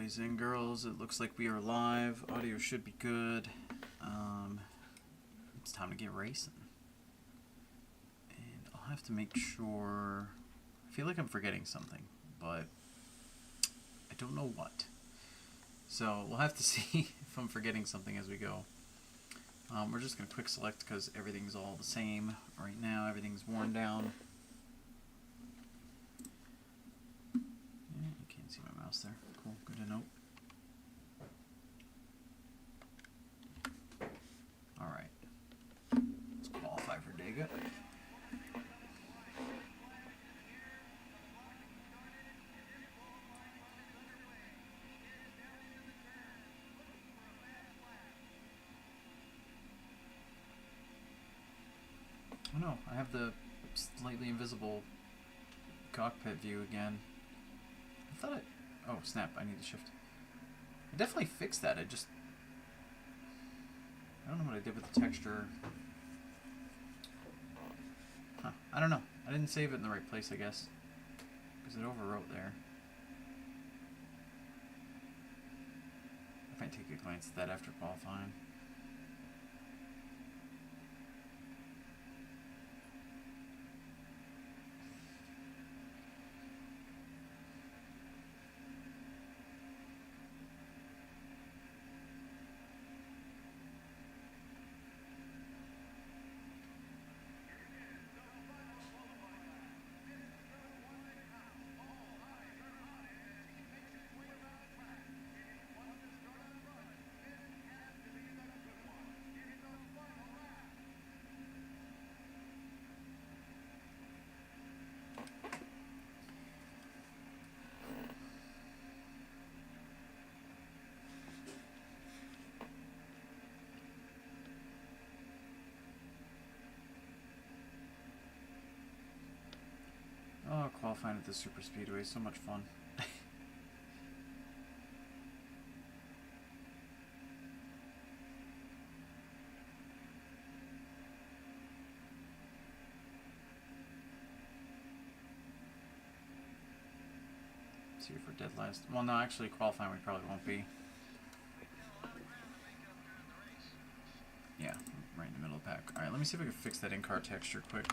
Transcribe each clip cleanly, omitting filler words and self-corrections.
Boys and girls, it looks like we are live. Audio should be good. It's time to get racing. And I'll have to make sure... I feel like I'm forgetting something, but I don't know what. So we'll have to see if I'm forgetting something as we go. We're just going to quick select because everything's all the same right now. Everything's worn down. Yeah, you can't see my mouse there. Cool, good to know. Alright. Let's qualify for Dega. Oh no, I have the slightly invisible cockpit view again. I thought oh snap, I need to shift. I definitely fixed that, I don't know what I did with the texture. Huh, I don't know. I didn't save it in the right place, I guess. Because it overwrote there. I might take a glance at that after qualifying. Oh, qualifying at the super speedway, so much fun. See if we're dead last. Well, no, actually, qualifying we probably won't be. Yeah, right in the middle of the pack. Alright, let me see if I can fix that in-car texture quick.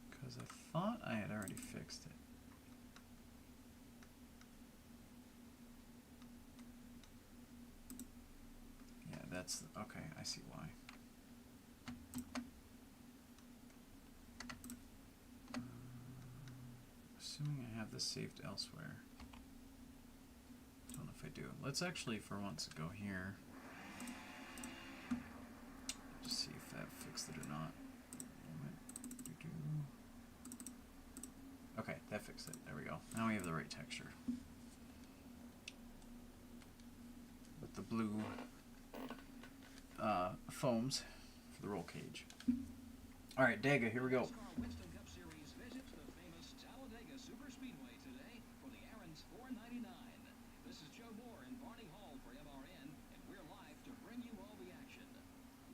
Because I thought I had already fixed it. Yeah, that's... okay, I see why. Assuming I have this saved elsewhere. Don't know if I do. Let's actually, for once, go here. Just see if that fixed it or not. Okay, that fixed it. There we go. Now we have the right texture. With the blue foams for the roll cage. Alright, Dega, here we go. Winston Cup Series visits the famous Talladega Super Speedway today for the Aaron's 499. This is Joe Moore in Barney Hall for MRN, and we're live to bring you all the action.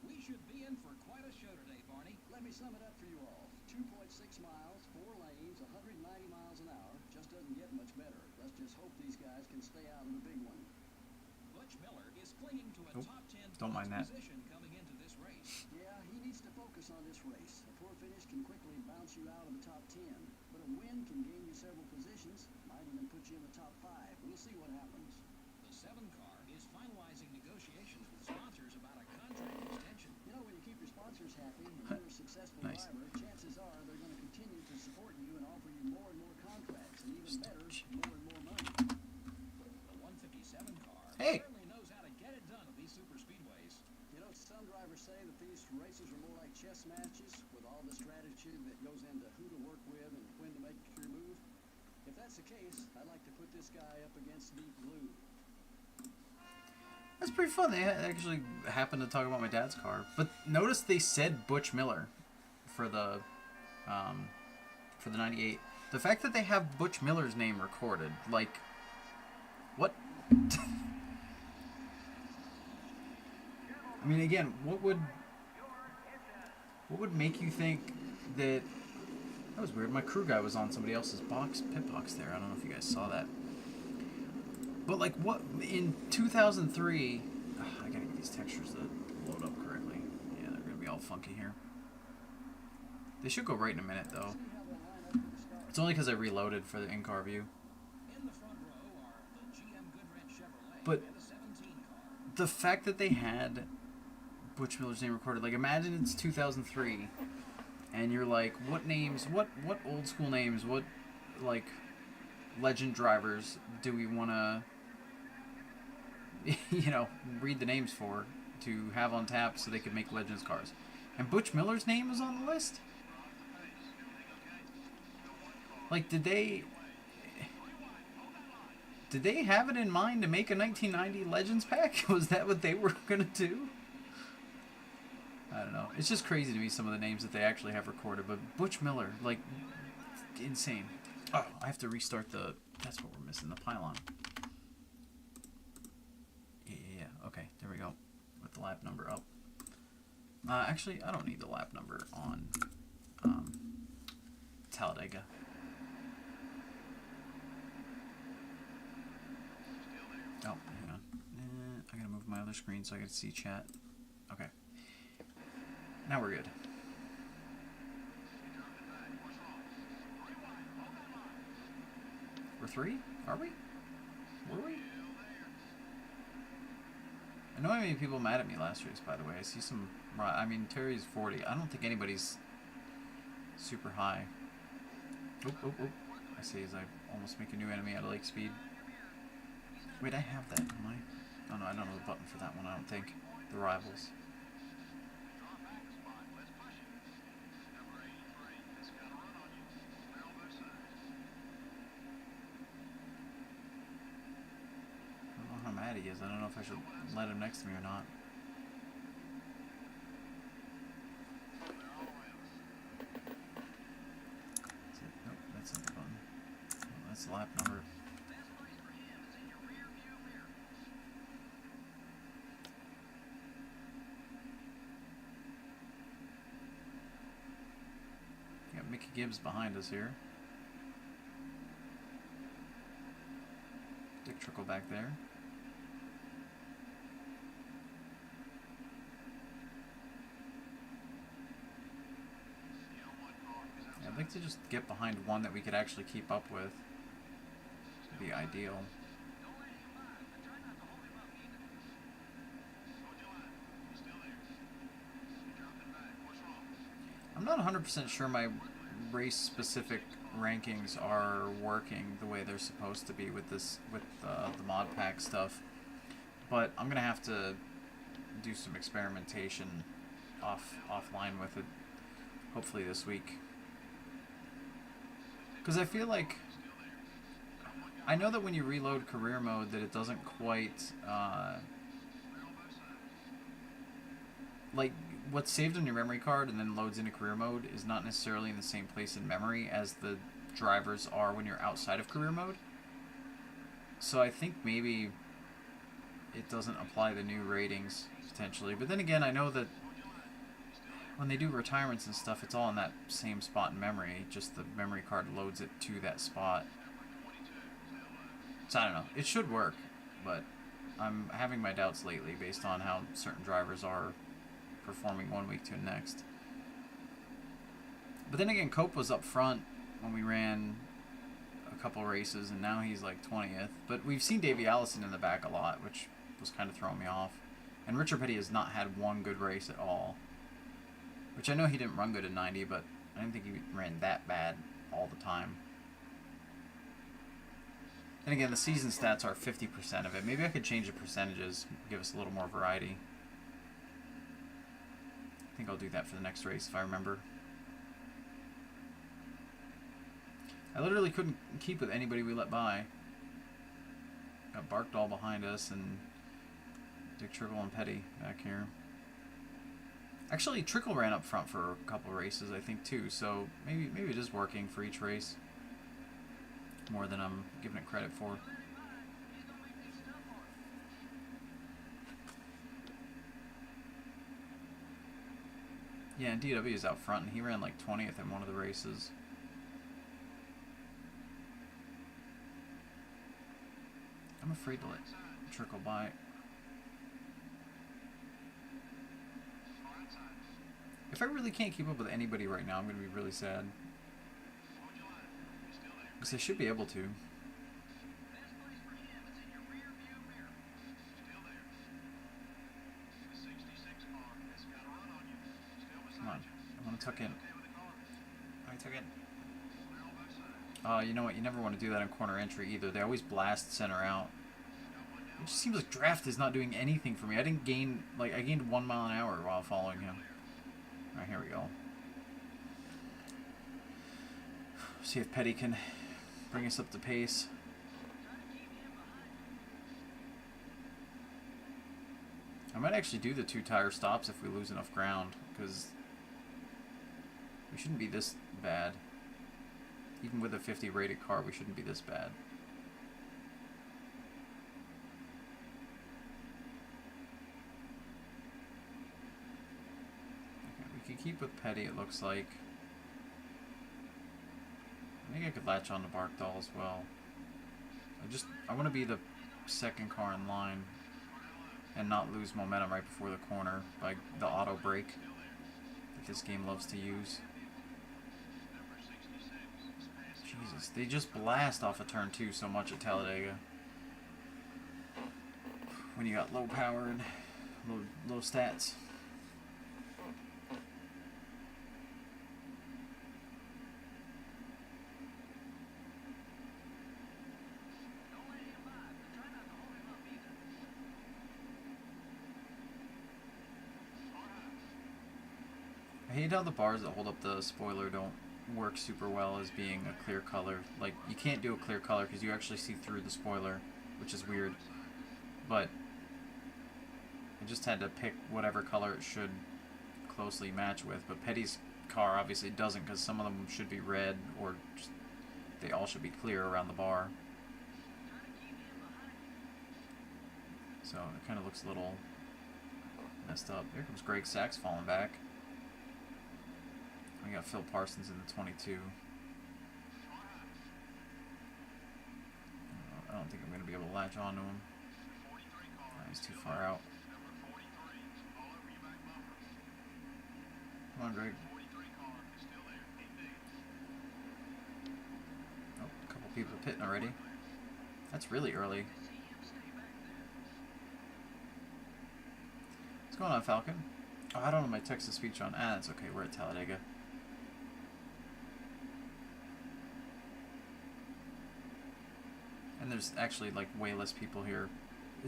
We should be in for quite a show today, Barney. Let me sum it up for you all. 2.6 miles, 4 lanes, 190 miles an hour. Just doesn't get much better. Let's just hope these guys can stay out in the big one. Butch Miller is clinging to a top 10 don't mind that. position coming into this race. Yeah, he needs to focus on this race. A poor finish can quickly bounce you out of the top 10, but a win can gain you several positions, might even put you in the top 5. We'll see what happens. The 7 car is finalizing negotiations with sponsors about a contract extension. You know, when you keep your sponsors happy and you're a successful Nice. driver, chances are they're going to continue to support you and offer you more and more contracts, and even better, more and more money. The 157 car Hey! certainly knows how to get it done at these super speedways. You know, some drivers say that these races are more like chess matches with all the strategy that goes into who to work with and when to make your move. If that's the case, I'd like to put this guy up against Deep Blue. That's pretty fun. They actually happened to talk about my dad's car. But notice they said Butch Miller for the 98. The fact that they have Butch Miller's name recorded, like, what? I mean, again, what would make you think that was weird. My crew guy was on somebody else's pit box there. I don't know if you guys saw that. But like, what in 2003? I gotta get these textures to load up correctly. Yeah, they're gonna be all funky here. They should go right in a minute though. It's only because I reloaded for the in-car view. In the front row are the GM Goodrich Chevrolet But and the 17 car. the fact that they had Butch Miller's name recorded, like imagine it's 2003, and you're like, what names, what old school names, what like legend drivers do we want to, you know, read the names for to have on tap so they could make Legends cars? And Butch Miller's name was on the list. Like, did they have it in mind to make a 1990 Legends pack? Was that what they were gonna do? I don't know. It's just crazy to me, some of the names that they actually have recorded. But Butch Miller, like, insane. Oh, I have to restart the... That's what we're missing, the pylon. Yeah. Okay, there we go. With the lap number up. Actually, I don't need the lap number on Talladega. Oh, hang on. I gotta move my other screen so I can see chat. Okay. Now we're good. We're 3? Are we? Were we? I know how many people mad at me last race, by the way. I see some... I mean, Terry's 40. I don't think anybody's super high. Oop, oop, oop. I see as I almost make a new enemy out of Lake Speed. Wait, I have that, don't I? Oh no, I don't know the button for that one, I don't think. The Rivals. I don't know how mad he is. I don't know if I should let him next to me or not. That's it. Nope, that's not the button. Oh, that's the lap number. Mickey Gibbs behind us here. Dick Trickle back there. Yeah, I'd like to just get behind one that we could actually keep up with. Would be ideal. I'm not 100% sure my race-specific rankings are working the way they're supposed to be with this, with the mod pack stuff, but I'm gonna have to do some experimentation offline with it, hopefully this week. Because I feel like I know that when you reload career mode, that it doesn't quite like what's saved on your memory card and then loads into career mode is not necessarily in the same place in memory as the drivers are when you're outside of career mode. So I think maybe it doesn't apply the new ratings potentially. But then again, I know that when they do retirements and stuff, it's all in that same spot in memory. Just the memory card loads it to that spot. So I don't know. It should work, but I'm having my doubts lately based on how certain drivers are performing one week to the next. But then again, Cope was up front when we ran a couple races, and now he's like 20th. But we've seen Davey Allison in the back a lot, which was kind of throwing me off. And Richard Petty has not had one good race at all. Which I know he didn't run good at 90, but I didn't think he ran that bad all the time. And again, the season stats are 50% of it. Maybe I could change the percentages, give us a little more variety. I think I'll do that for the next race if I remember. I literally couldn't keep with anybody we let by. Got Barked all behind us and Dick Trickle and Petty back here. Actually, Trickle ran up front for a couple races, I think, too. So maybe it is working for each race more than I'm giving it credit for. Yeah, and DW is out front, and he ran like 20th in one of the races. I'm afraid to let it trickle by. If I really can't keep up with anybody right now, I'm going to be really sad. Because I should be able to. Come on. I want to tuck in. I tuck in. You know what? You never want to do that in corner entry either. They always blast center out. It just seems like draft is not doing anything for me. I didn't gain, like, I gained 1 mile an hour while following him. Alright, here we go. See if Petty can bring us up to pace. I might actually do the 2 tire stops if we lose enough ground, because we shouldn't be this bad. Even with a 50 rated car, we shouldn't be this bad. Okay, we can keep with Petty, it looks like. I think I could latch on to Barkdahl as well. I want to be the second car in line and not lose momentum right before the corner by the auto brake that this game loves to use. Jesus, they just blast off of turn 2 so much at Talladega. When you got low power and low stats. I hate how the bars that hold up the spoiler don't work super well as being a clear color. Like, you can't do a clear color because you actually see through the spoiler, which is weird. But I just had to pick whatever color it should closely match with. But Petty's car obviously doesn't, because some of them should be red, or just, they all should be clear around the bar. So it kind of looks a little messed up. Here comes Greg Sachs falling back. We got Phil Parsons in the 22. I don't think I'm going to be able to latch onto him. He's too far out. Come on, Greg. Oh, a couple people pitting already. That's really early. What's going on, Falcon? Oh, I don't have my text-to-speech on. Ah, that's okay. We're at Talladega. And there's actually like way less people here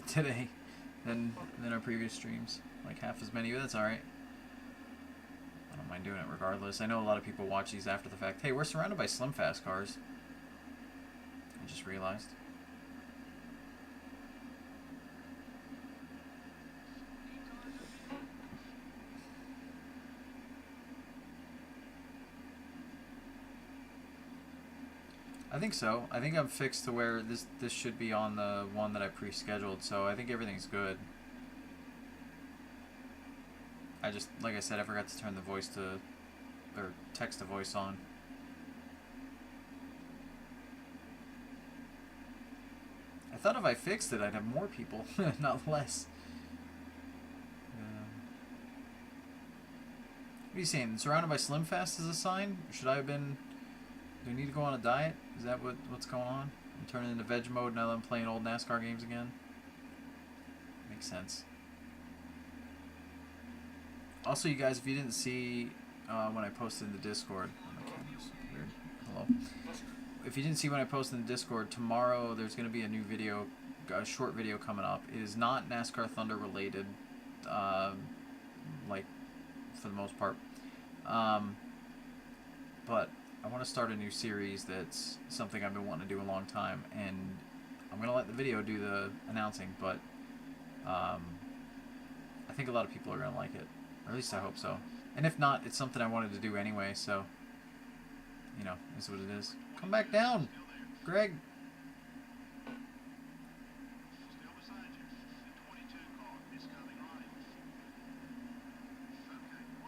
today than our previous streams. Like half as many, but that's alright. I don't mind doing it regardless. I know a lot of people watch these after the fact. Hey, we're surrounded by slim fast cars. I just realized. I think so. I think I'm fixed to where this should be on the one that I pre-scheduled, so I think everything's good. I just, like I said, I forgot to turn the voice to, or text to voice on. I thought if I fixed it, I'd have more people, not less. What are you saying? Surrounded by Slim Fast is a sign? Should I have been... Do I need to go on a diet? Is that what's going on? I'm turning into veg mode now that I'm playing old NASCAR games again? Makes sense. Also, you guys, if you didn't see when I posted in the Discord... Oh, my camera's weird. Hello. If you didn't see when I posted in the Discord, tomorrow there's going to be a new video, a short video coming up. It is not NASCAR Thunder related, like, for the most part. But I want to start a new series that's something I've been wanting to do a long time, and I'm going to let the video do the announcing, but I think a lot of people are going to like it, or at least I hope so. And if not, it's something I wanted to do anyway, so, you know, is what it is. Come back down, Greg.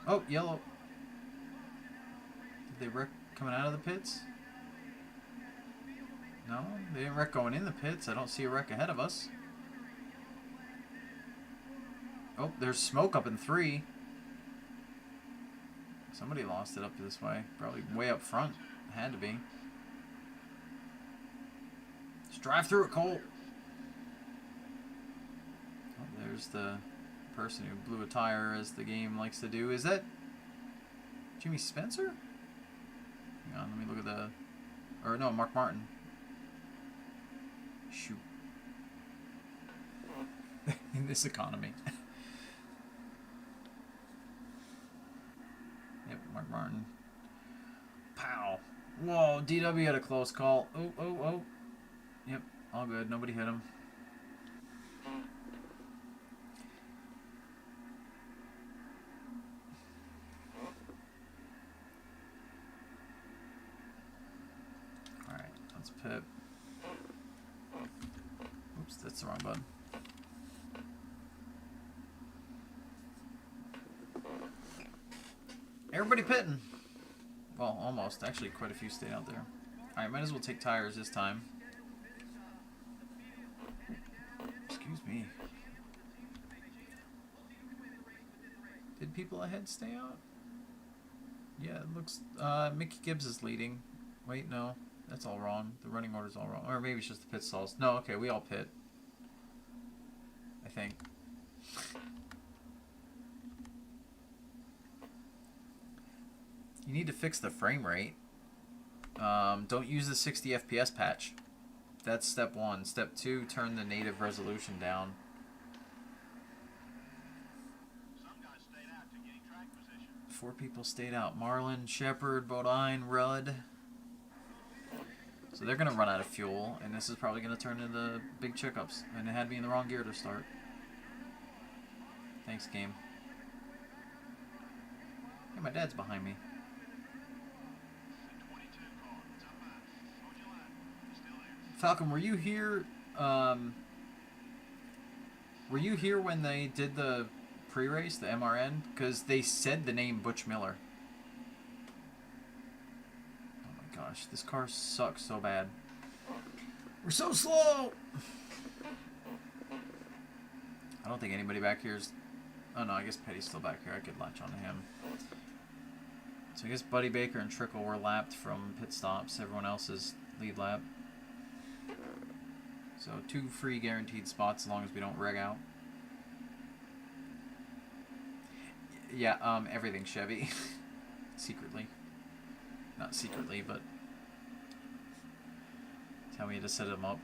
Oh, yellow. Did they wreck coming out of the pits? No, they didn't wreck going in the pits. I don't see a wreck ahead of us. Oh, there's smoke up in 3. Somebody lost it up this way. Probably way up front. Had to be. Just drive through it, Cole. Oh, there's the person who blew a tire, as the game likes to do. Is that Jimmy Spencer? Hang on, let me look at the... Or no, Mark Martin. Shoot. In this economy. Yep, Mark Martin. Pow. Whoa, DW had a close call. Oh, oh, oh. Yep, all good. Nobody hit him. Alright, let's pit. Oops, that's the wrong button. Everybody pitting. Well, almost. Actually, quite a few stayed out there. Alright, might as well take tires this time. Excuse me. Did people ahead stay out? Yeah, it looks... Mickey Gibbs is leading. Wait, no. That's all wrong. The running order's all wrong. Or maybe it's just the pit stalls. No, okay, we all pit. I think. You need to fix the frame rate. Don't use the 60 FPS patch. That's step 1. Step 2, turn the native resolution down. Some guys stayed out to gain track position. 4 people stayed out. Marlin, Shepard, Bodine, Rudd. So they're going to run out of fuel, and this is probably going to turn into big checkups. And it had me in the wrong gear to start. Thanks, game. Hey, my dad's behind me. Falcon, were you here? Were you here when they did the pre-race, the MRN? Because they said the name Butch Miller. Oh my gosh, this car sucks so bad. We're so slow! I don't think anybody back here is... Oh no, I guess Petty's still back here. I could latch onto him. So I guess Buddy Baker and Trickle were lapped from pit stops. Everyone else is lead lap. So 2 free guaranteed spots as long as we don't reg out. Yeah, everything Chevy. Secretly. Not secretly, but tell me to set them up.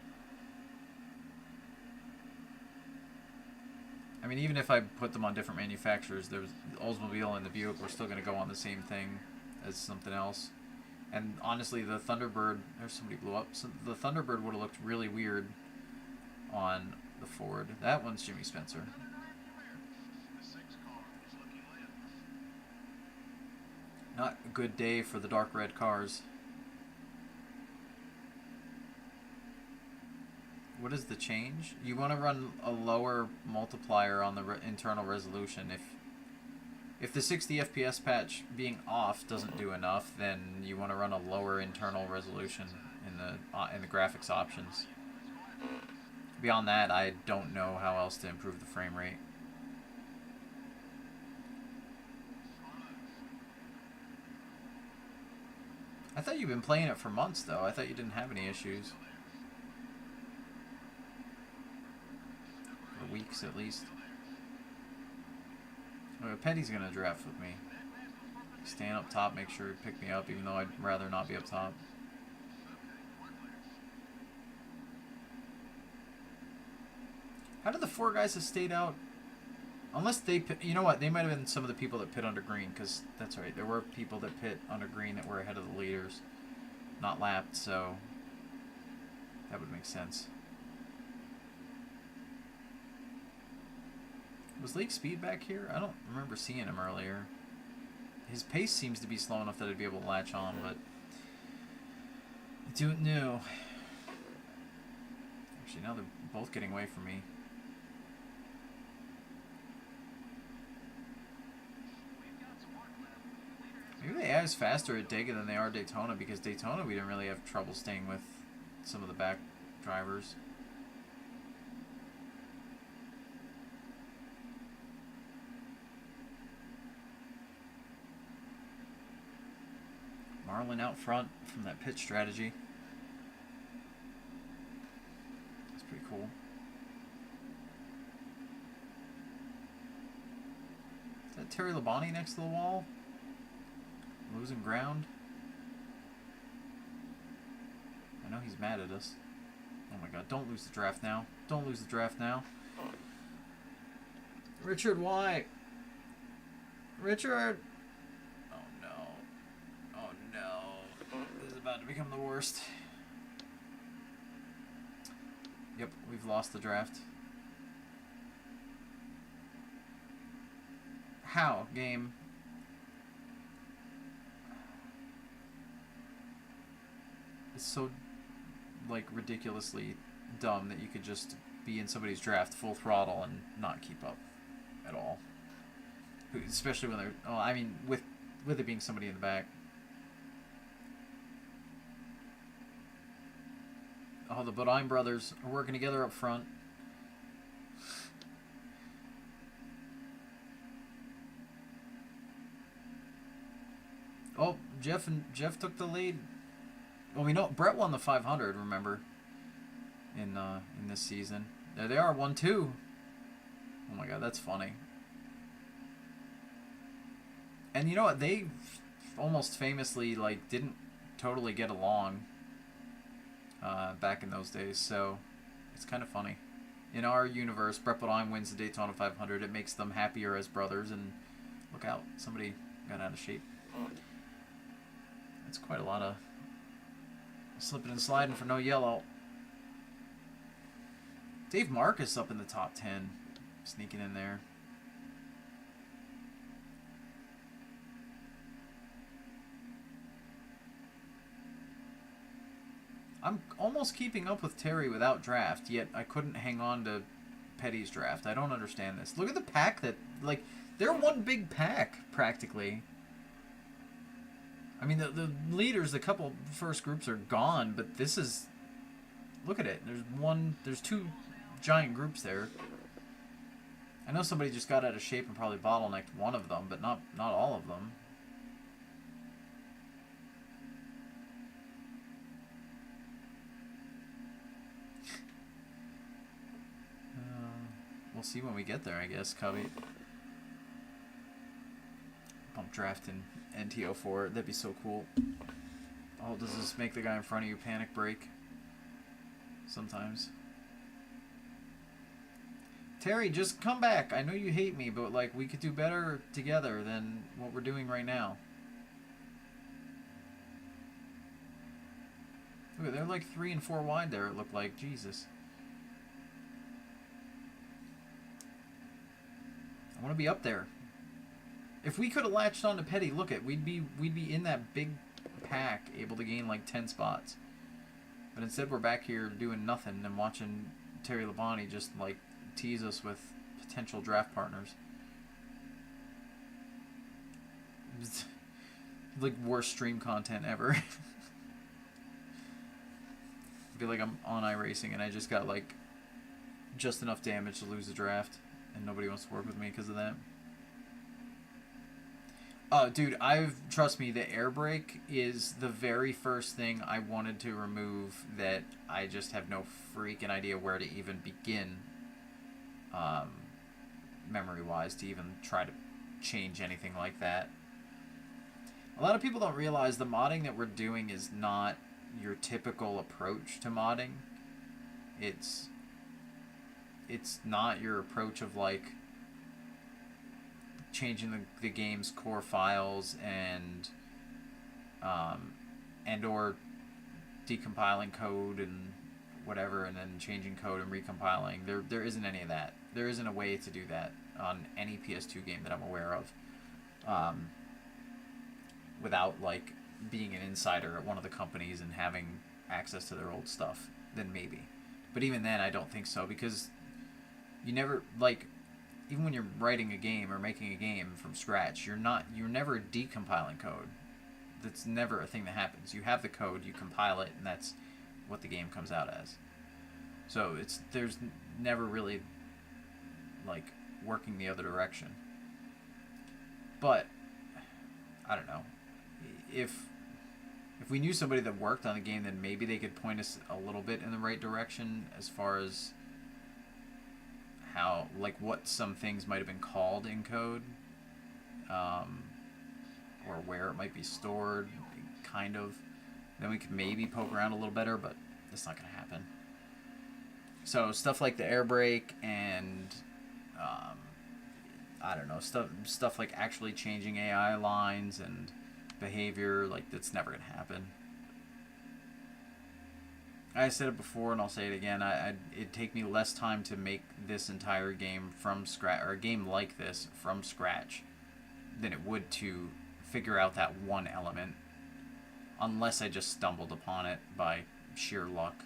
I mean, even if I put them on different manufacturers, there's the Oldsmobile and the Buick were still going to go on the same thing as something else. And honestly, the Thunderbird, there's somebody blew up. So the Thunderbird would have looked really weird on the Ford. That one's Jimmy Spencer. Not a good day for the dark red cars. What is the change? You want to run a lower multiplier on the internal resolution. If the 60 FPS patch being off doesn't do enough, then you want to run a lower internal resolution in the graphics options. Beyond that, I don't know how else to improve the frame rate. I thought you've been playing it for months, though. I thought you didn't have any issues. For weeks, at least. Okay, Petty's gonna draft with me. Stand up top, make sure he pick me up, even though I'd rather not be up top. How did the 4 guys that stayed out? Unless they pit, you know what? They might have been some of the people that pit under green, because that's right. There were people that pit under green that were ahead of the leaders, not lapped, so that would make sense. Was Lake Speed back here? I don't remember seeing him earlier. His pace seems to be slow enough that I'd be able to latch on, but I don't know. Actually, now they're both getting away from me. guys faster at Dega than they are Daytona, because Daytona we didn't really have trouble staying with some of the back drivers. Marlin out front from that pit strategy. That's pretty cool. Is that Terry Labonte next to the wall? Losing ground? I know he's mad at us. Oh my god, don't lose the draft now. Don't lose the draft now. Richard, why? Richard! Oh no. Oh no. This is about to become the worst. Yep, we've lost the draft. How, game? It's so, like, ridiculously dumb that you could just be in somebody's draft full throttle and not keep up at all. Especially when they're, oh, I mean, with it being somebody in the back. Oh, the Bodine brothers are working together up front. Oh, Jeff took the lead. Well, we know Brett won the 500. Remember, in this season. There they are, 1-2. Oh my god, that's funny. And you know what? They almost famously like didn't totally get along back in those days. So it's kind of funny. In our universe, Brett Bodine wins the Daytona 500. It makes them happier as brothers. And look out, somebody got out of shape. That's quite a lot of slipping and sliding for no yellow. Dave Marcus up in the top 10. Sneaking in there. I'm almost keeping up with Terry without draft, yet I couldn't hang on to Petty's draft. I don't understand this. Look at the pack that, like, they're one big pack, practically. I mean, the leaders, the couple first groups are gone, but this is... Look at it. There's two giant groups there. I know somebody just got out of shape and probably bottlenecked one of them, but not all of them. We'll see when we get there, I guess, Cubby. Bump draft in NTO4. That'd be so cool. Oh, does this make the guy in front of you panic break? Sometimes. Terry, just come back. I know you hate me, but like we could do better together than what we're doing right now. Look, they're like 3 and 4 wide there, it looked like. Jesus. I want to be up there. If we could have latched on to Petty, look at we'd be in that big pack, able to gain like 10 spots. But instead, we're back here doing nothing and watching Terry Labonte just like tease us with potential draft partners. It's like worst stream content ever. I feel like I'm on iRacing and I just got like just enough damage to lose the draft. And nobody wants to work with me because of that. Oh, dude, trust me, the air brake is the very first thing I wanted to remove that I just have no freaking idea where to even begin, memory-wise, to even try to change anything like that. A lot of people don't realize the modding that we're doing is not your typical approach to modding. It's not your approach of like changing the game's core files and or decompiling code and whatever and then changing code and recompiling. There isn't any of that. There isn't a way to do that on any PS2 game that I'm aware of without like being an insider at one of the companies and having access to their old stuff. Then maybe. But even then I don't think so, because you never, like, even when you're writing a game or making a game from scratch, you're never decompiling code. that's never a thing that happens. You have the code, you compile it, and that's what the game comes out as. So there's never really like working the other direction. But I don't know. If we knew somebody that worked on the game, then maybe they could point us a little bit in the right direction as far as how, like, what some things might have been called in code, or where it might be stored, kind of. Then we could maybe poke around a little better, but it's not going to happen. So stuff like the air brake and I don't know, stuff like actually changing AI lines and behavior, like, that's never going to happen. I said it before and I'll say it again. It'd take me less time to make this entire game from scratch, or a game like this from scratch, than it would to figure out that one element, unless I just stumbled upon it by sheer luck.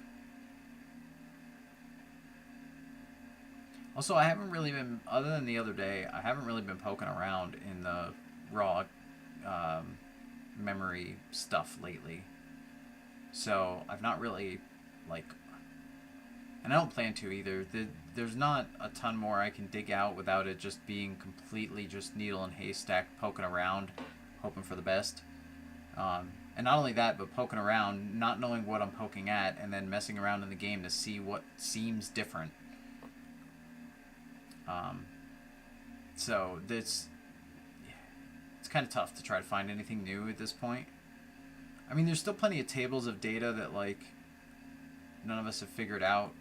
Also, I haven't really been, other than the other day, I haven't really been poking around in the raw memory stuff lately. So I've not really, like, and I don't plan to either. There's not a ton more I can dig out without it just being completely just needle and haystack, poking around, hoping for the best. And not only that, but poking around, not knowing what I'm poking at, and then messing around in the game to see what seems different. So it's kind of tough to try to find anything new at this point. I mean, there's still plenty of tables of data that, like, none of us have figured out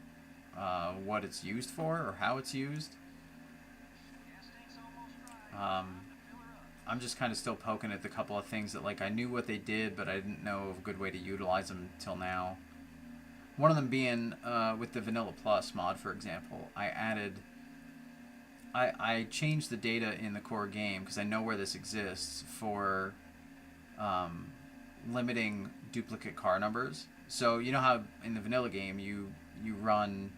what it's used for or how it's used. I'm just kind of still poking at the couple of things that, like, I knew what they did, but I didn't know of a good way to utilize them till now. One of them being with the Vanilla Plus mod, for example. I changed the data in the core game, because I know where this exists, for limiting duplicate car numbers. So you know how in the vanilla game you run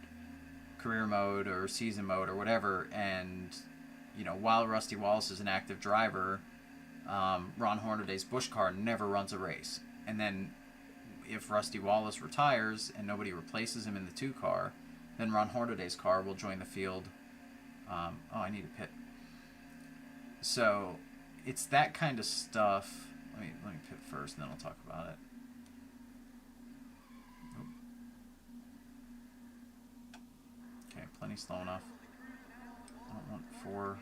career mode or season mode or whatever, and you know, while Rusty Wallace is an active driver, Ron Hornaday's Busch car never runs a race. And then if Rusty Wallace retires and nobody replaces him in the 2 car, then Ron Hornaday's car will join the field. I need a pit. So it's that kind of stuff. Let me pit first, and then I'll talk about it. Nope. Okay, plenty slow enough. I don't want 4.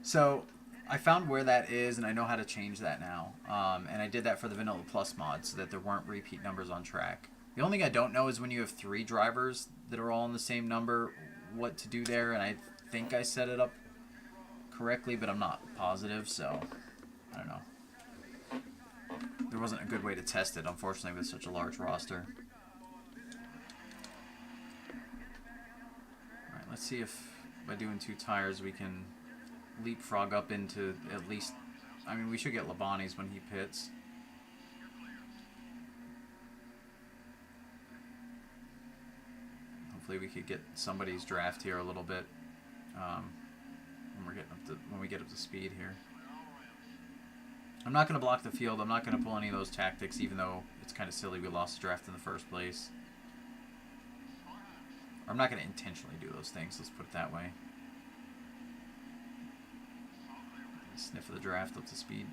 So I found where that is, and I know how to change that now. And I did that for the Vanilla Plus mod, so that there weren't repeat numbers on track. The only thing I don't know is when you have 3 drivers that are all in the same number, what to do there, and I think I set it up correctly, but I'm not positive, so I don't know. There wasn't a good way to test it, unfortunately, with such a large roster. Alright, let's see if by doing 2 tires we can leapfrog up into at least, I mean, we should get Labani's when he pits. Hopefully we could get somebody's draft here a little bit when we get up to speed here. I'm not going to block the field. I'm not going to pull any of those tactics, even though it's kind of silly we lost the draft in the first place. I'm not going to intentionally do those things, let's put it that way. Sniff of the draft up to speed.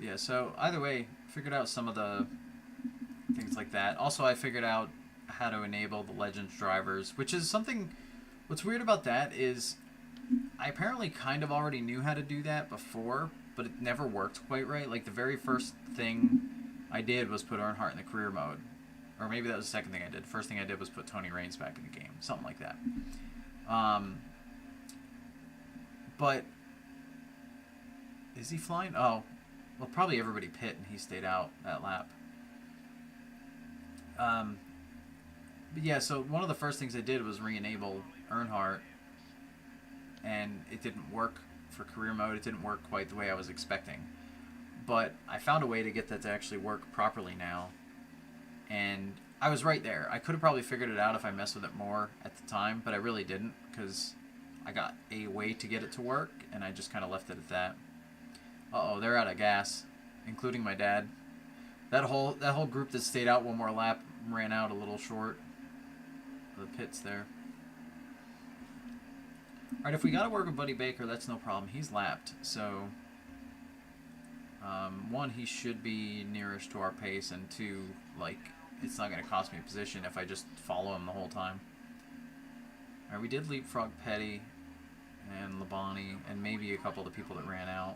Yeah, so either way, figured out some of the things like that. Also, I figured out how to enable the Legends drivers, which is something, what's weird about that is I apparently kind of already knew how to do that before, but it never worked quite right. Like, the very first thing I did was put Earnhardt in the career mode. Or maybe that was the second thing I did. First thing I did was put Tony Raines back in the game. Something like that. But is he flying? Oh, well, probably everybody pit and he stayed out that lap. But yeah, so one of the first things I did was re-enable Earnhardt, and it didn't work for career mode. It didn't work quite the way I was expecting. But I found a way to get that to actually work properly now. And I was right there. I could have probably figured it out if I messed with it more at the time, but I really didn't because I got a way to get it to work, and I just kind of left it at that. Uh-oh, they're out of gas, including my dad. That whole group that stayed out one more lap ran out a little short of the pits there. All right, if we got to work with Buddy Baker, that's no problem. He's lapped, so one, he should be nearest to our pace, and two, like, it's not going to cost me a position if I just follow him the whole time. All right, we did leapfrog Petty and Labonte and maybe a couple of the people that ran out.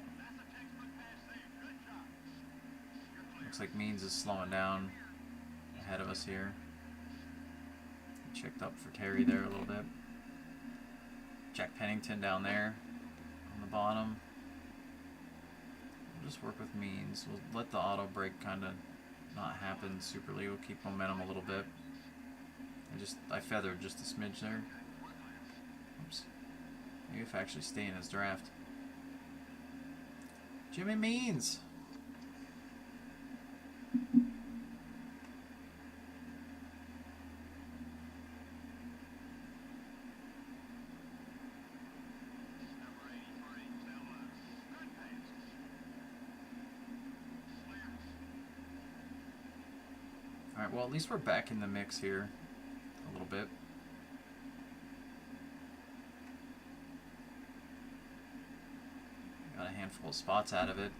Looks like Means is slowing down ahead of us here. Checked up for Terry there a little bit. Jack Pennington down there on the bottom. We'll just work with Means. We'll let the auto brake kind of not happen superly. We'll keep momentum a little bit. I feathered just a smidge there. Oops. Maybe if I actually stay in his draft. Jimmy Means! Alright, well at least we're back in the mix here a little bit. Got a handful of spots out of it.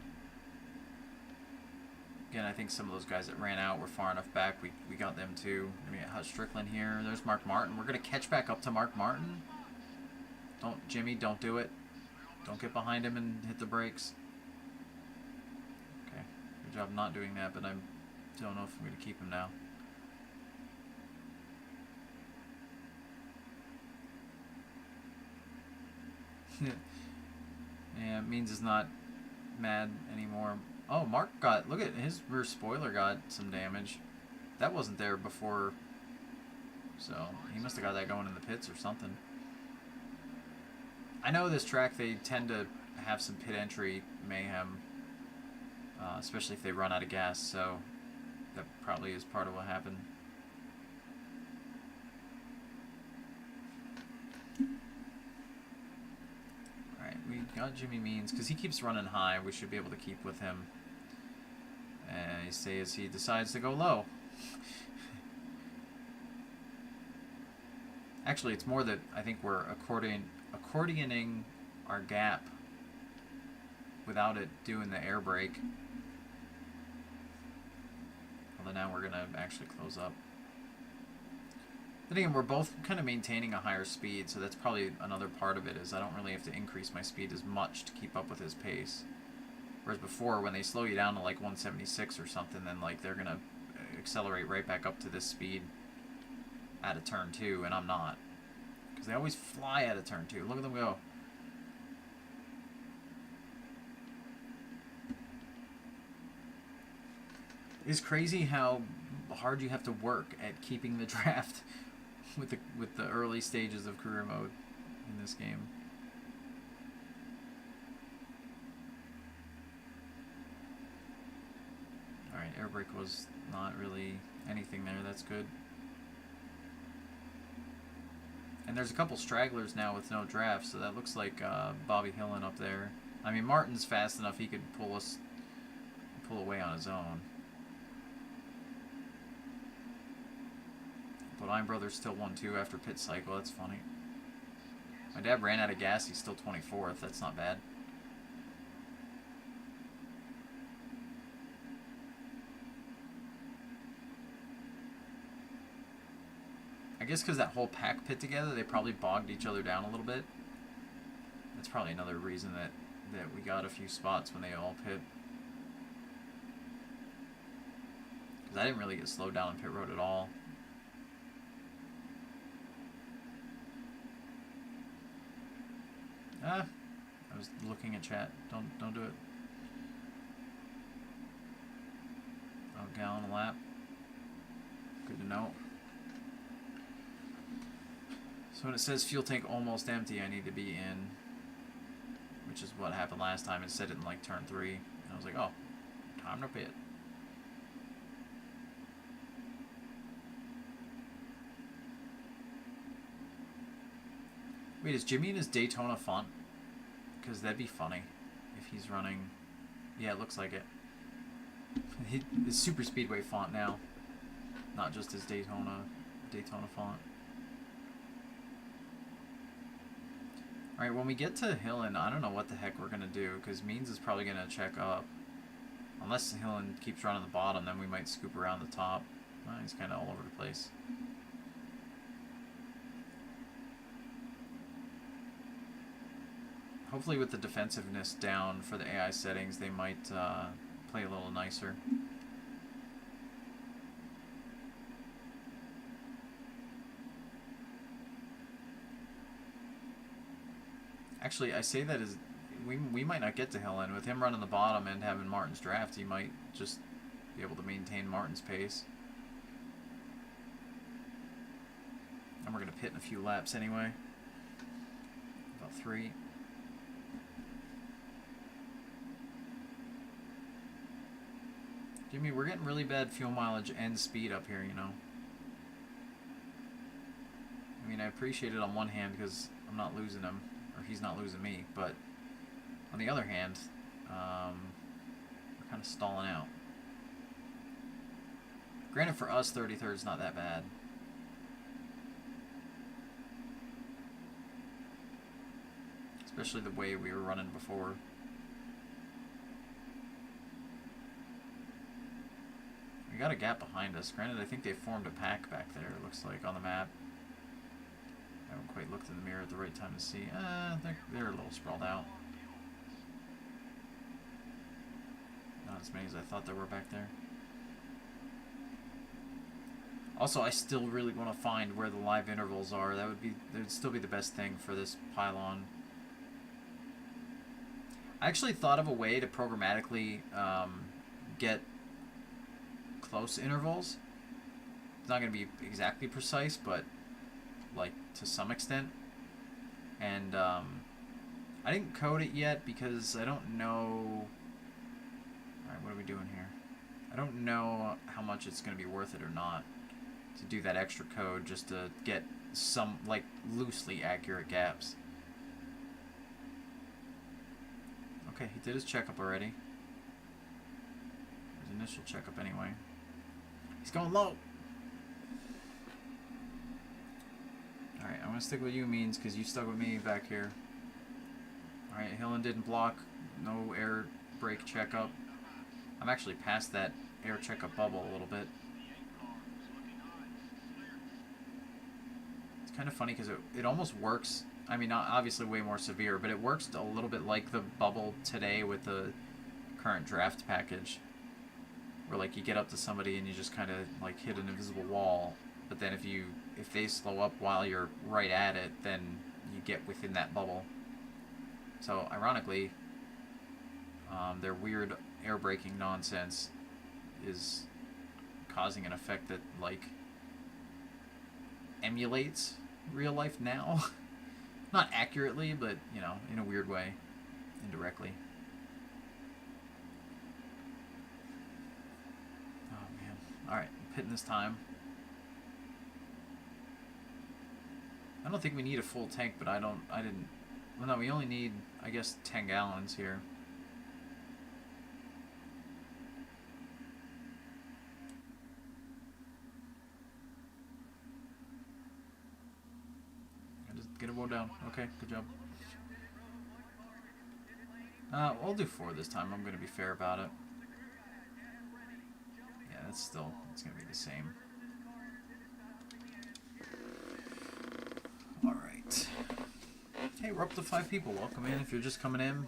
Again, I think some of those guys that ran out were far enough back. We got them too. I mean, Hutch Strickland here. There's Mark Martin. We're going to catch back up to Mark Martin. Jimmy, don't do it. Don't get behind him and hit the brakes. Okay, good job not doing that, but I don't know if I'm going to keep him now. Yeah, Means is not mad anymore. Oh, Mark look at his rear spoiler got some damage. That wasn't there before, so he must have got that going in the pits or something. I know this track, they tend to have some pit entry mayhem, especially if they run out of gas, so that probably is part of what happened. Alright, we got Jimmy Means, because he keeps running high, we should be able to keep with him. And you say as he decides to go low. Actually, it's more that I think we're accordioning our gap without it doing the air brake. Although now we're going to actually close up. Then again, we're both kind of maintaining a higher speed, so that's probably another part of it, is I don't really have to increase my speed as much to keep up with his pace. Whereas before, when they slow you down to like 176 or something, then like they're going to accelerate right back up to this speed out of turn 2, and I'm not. Because they always fly out of turn 2. Look at them go. It's crazy how hard you have to work at keeping the draft with the early stages of career mode in this game. Alright, air brake was not really anything there. That's good. And there's a couple stragglers now with no draft, so that looks like Bobby Hillen up there. I mean, Martin's fast enough he could pull away on his own. But I'm Brothers still 1-2 after pit cycle. That's funny. My dad ran out of gas. He's still 24th. That's not bad. I guess because that whole pack pit together, they probably bogged each other down a little bit. That's probably another reason that we got a few spots when they all pit. Because I didn't really get slowed down on pit road at all. I was looking at chat. Don't do it. Oh, gallon a lap. Good to know. So when it says fuel tank almost empty, I need to be in, which is what happened last time. It said it in like turn 3, and I was like, oh, time to pit. Wait, is Jimmy in his Daytona font? Because that'd be funny if he's running. Yeah, it looks like it. His super speedway font now, not just his Daytona font. All right, when we get to Hillen, I don't know what the heck we're gonna do because Means is probably gonna check up. Unless Hillen keeps running the bottom, then we might scoop around the top. He's kind of all over the place. Hopefully with the defensiveness down for the AI settings, they might play a little nicer. Actually, I say that as we might not get to Hillen. With him running the bottom and having Martin's draft, he might just be able to maintain Martin's pace. And we're going to pit in a few laps anyway. About 3. Jimmy, we're getting really bad fuel mileage and speed up here, you know. I mean, I appreciate it on one hand because I'm not losing him, or he's not losing me, but on the other hand, we're kind of stalling out. Granted, for us, 33rd is not that bad. Especially the way we were running before. We got a gap behind us. Granted, I think they formed a pack back there, it looks like, on the map. I haven't quite looked in the mirror at the right time to see. They're a little sprawled out. Not as many as I thought there were back there. Also, I still really want to find where the live intervals are. That would still be the best thing for this pylon. I actually thought of a way to programmatically get close intervals. It's not going to be exactly precise, but like to some extent. And I didn't code it yet because I don't know. Alright, what are we doing here? I don't know how much it's going to be worth it or not to do that extra code just to get some like loosely accurate gaps. Okay, he did his checkup already. His initial checkup anyway. He's going low. Alright, I'm going to stick with you, Means, because you stuck with me back here. Alright, Hillen didn't block. No air brake checkup. I'm actually past that air checkup bubble a little bit. It's kind of funny because it almost works. I mean, not obviously way more severe, but it works a little bit like the bubble today with the current draft package. Where like you get up to somebody and you just kind of like hit an invisible wall, but then if they slow up while you're right at it, then you get within that bubble. So ironically, their weird air braking nonsense is causing an effect that like emulates real life now. Not accurately, but you know, in a weird way, indirectly. Alright, pitting this time. I don't think we need a full tank, but well no, we only need, I guess, 10 gallons here. I just get it rolled down. Okay, good job. We'll do 4 this time. I'm going to be fair about it. It's going to be the same. Alright. Hey, we're up to 5 people. Welcome in if you're just coming in.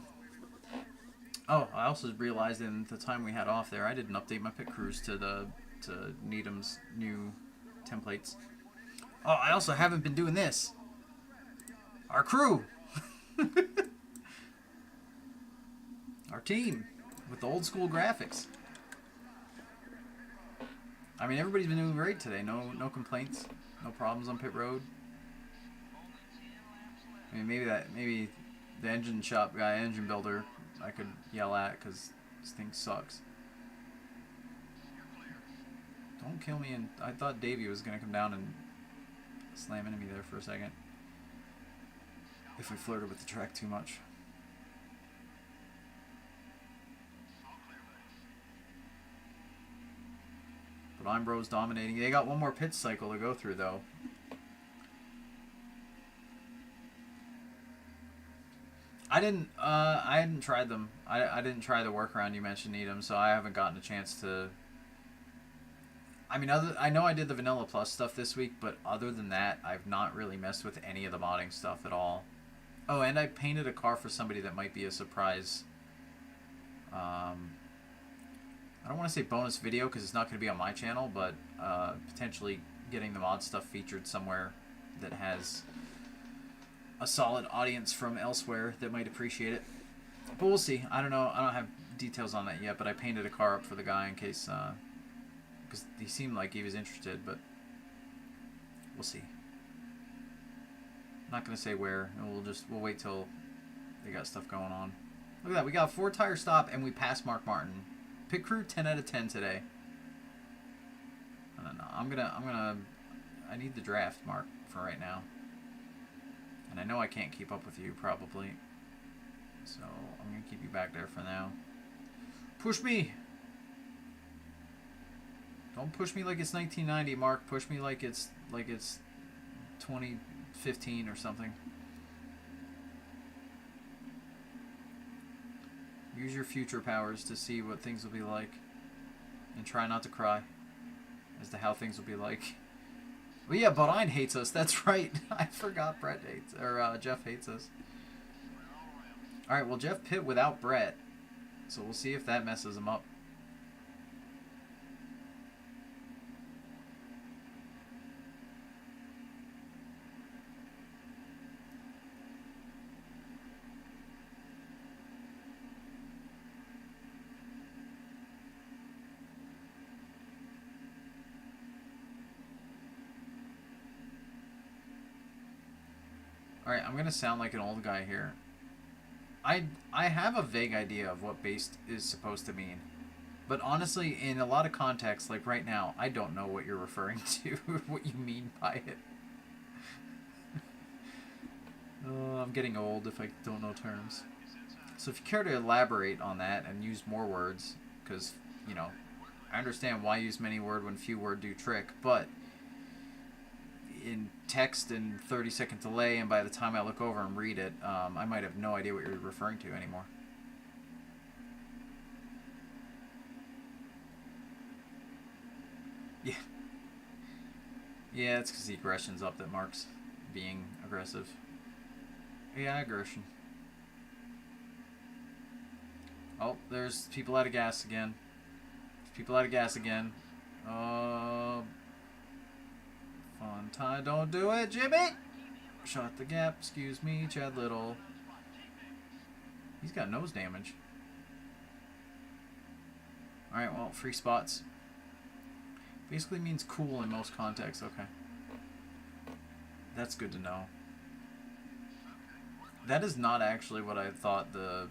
Oh, I also realized in the time we had off there, I didn't update my pit crews to Needham's new templates. Oh, I also haven't been doing this. Our crew. Our team with the old school graphics. I mean, everybody's been doing great today. No complaints, no problems on pit road. I mean, maybe the engine shop guy, engine builder, I could yell at because this thing sucks. Don't kill me. And I thought Davey was gonna come down and slam into me there for a second. if we flirted with the track too much. But Imbro's dominating. They got one more pit cycle to go through, though. I hadn't tried them. I didn't try the workaround you mentioned, Needham, so I haven't gotten a chance to. I mean, I know I did the Vanilla Plus stuff this week, but other than that, I've not really messed with any of the modding stuff at all. Oh, and I painted a car for somebody that might be a surprise. I don't want to say bonus video because it's not going to be on my channel, but potentially getting the mod stuff featured somewhere that has a solid audience from elsewhere that might appreciate it. But we'll see. I don't know. I don't have details on that yet, but I painted a car up for the guy in case, because he seemed like he was interested, but we'll see. I'm not going to say where. We'll wait till they got stuff going on. Look at that. We got a 4-tire stop and we passed Mark Martin. Pit crew 10 out of 10 today. I don't know. I need the draft, Mark, for right now. And I know I can't keep up with you, probably. So, I'm going to keep you back there for now. Push me! Don't push me like it's 1990, Mark. Push me like it's 2015 or something. Use your future powers to see what things will be like. And try not to cry as to how things will be like. Well, yeah, Bahrain hates us. That's right. I forgot Brett hates, or Jeff hates us. All right, well, Jeff pit without Brett, so we'll see if that messes him up. Alright, I'm going to sound like an old guy here. I have a vague idea of what based is supposed to mean. But honestly, in a lot of contexts, like right now, I don't know what you're referring to, what you mean by it. I'm getting old if I don't know terms. So if you care to elaborate on that and use more words, because, you know, I understand why use many word when few word do trick, but in text and 30-second delay, and by the time I look over and read it, I might have no idea what you're referring to anymore. Yeah. Yeah, it's because the aggression's up that marks being aggressive. Yeah, aggression. Oh, there's people out of gas again. There's people out of gas again. Fun time, don't do it, Jimmy! Shot the gap, excuse me, Chad Little. He's got nose damage. Alright, well, free spots. Basically means cool in most contexts, okay. That's good to know. That is not actually what I thought the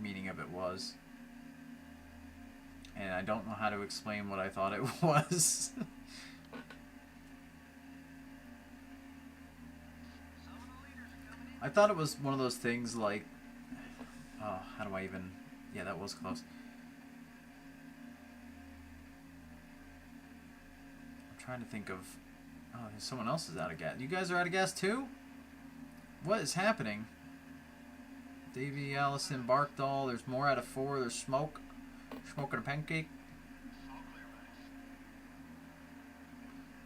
meaning of it was. And I don't know how to explain what I thought it was. I thought it was one of those things like... Oh, how do I even... Yeah, that was close. I'm trying to think of... Oh, someone else is out of gas. You guys are out of gas too? What is happening? Davey, Allison, Barkdahl. There's more out of 4. There's smoke. Smoking a pancake.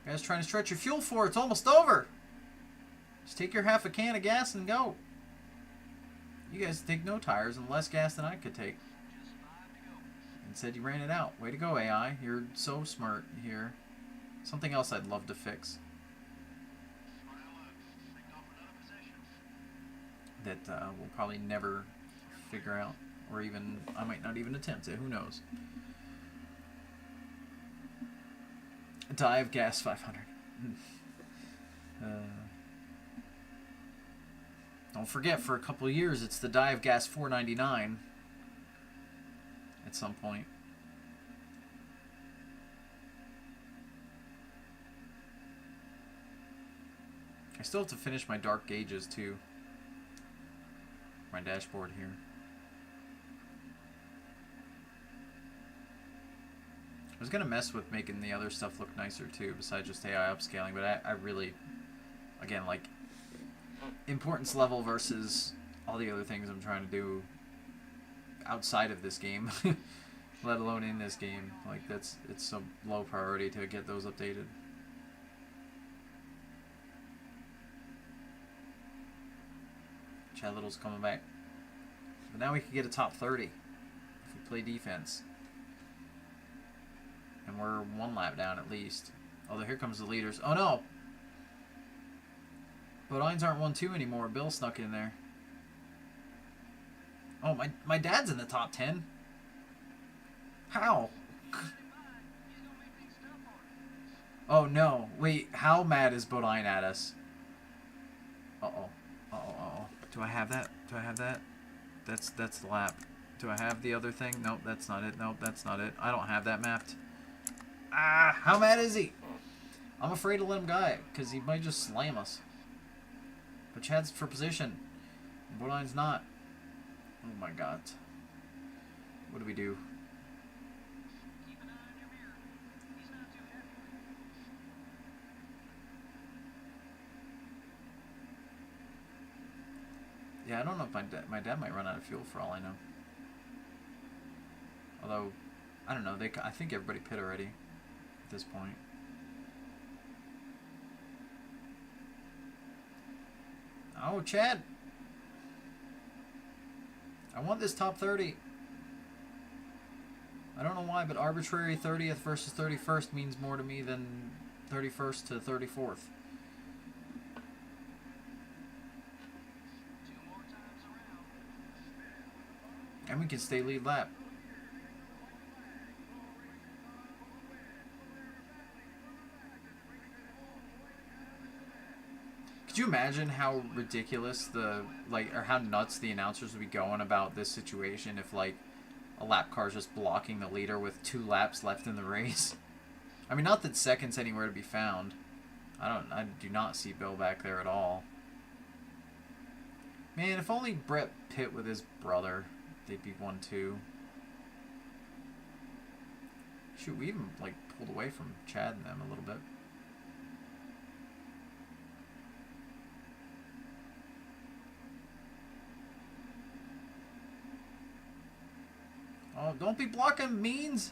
You guys trying to stretch your fuel for? It's almost over. Just take your half a can of gas and go. You guys take no tires and less gas than I could take. And said you ran it out. Way to go, AI. You're so smart here. Something else I'd love to fix. That we'll probably never figure out. Or even, I might not even attempt it. Who knows? Dive gas 500. Don't forget, for a couple of years, it's the Dive Gas 499 at some point. I still have to finish my dark gauges, too. my dashboard here. I was going to mess with making the other stuff look nicer too, besides just AI upscaling, but I really, again, like, importance level versus all the other things I'm trying to do outside of this game, let alone in this game. Like, it's so low priority to get those updated. Chad Little's coming back. But now we can get a top 30 if we play defense. And we're one lap down at least. Although here comes the leaders. Oh no! Bodines aren't 1-2 anymore. Bill snuck in there. Oh, my dad's in the top 10. How? Oh no. Wait, how mad is Bodine at us? Uh-oh. Uh-oh, uh-oh. Do I have that? Do I have that? That's the lap. Do I have the other thing? Nope, that's not it. Nope, that's not it. I don't have that mapped. Ah, how mad is he? I'm afraid to let him go, because he might just slam us. But Chad's for position. Bodine's not. Oh my god. What do we do? Yeah, I don't know if my dad might run out of fuel for all I know. Although, I don't know. I think everybody pit already at this point. Oh, Chad! I want this top 30. I don't know why, but arbitrary 30th versus 31st means more to me than 31st to 34th. And we can stay lead lap. Could you imagine how ridiculous or how nuts the announcers would be going about this situation if, like, a lap car is just blocking the leader with 2 laps left in the race? I mean, not that second's anywhere to be found. I do not see Bill back there at all. Man, if only Brett pit with his brother, they'd be 1-2. Shoot, we even, like, pulled away from Chad and them a little bit. Oh, don't be blocking, Means!